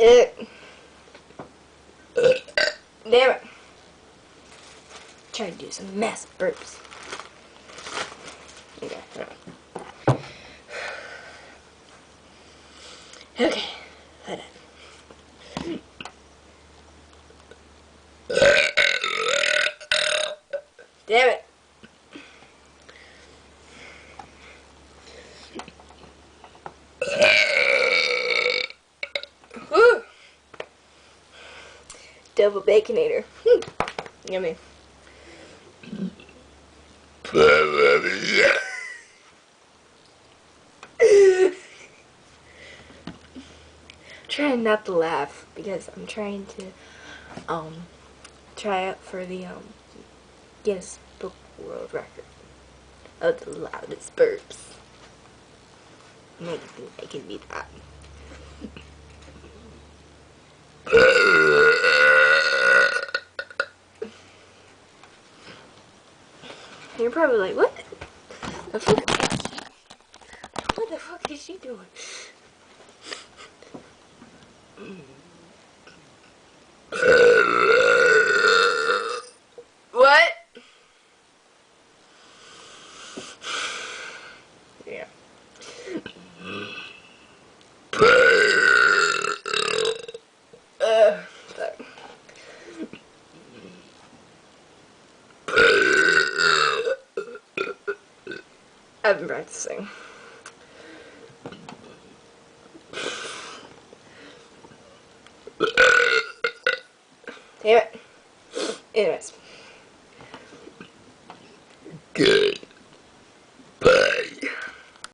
Damn it. Try to do some massive burps. Okay. Okay. Hold on. Damn it. Woo. Double baconator. Yummy. Trying not to laugh because I'm trying to try out for the Guinness Book World Record of the loudest burps. Maybe I can beat that. You're probably like, what the fuck? What the fuck is she doing? What? Yeah. Fuck. I've been practicing. Damn it. Anyways.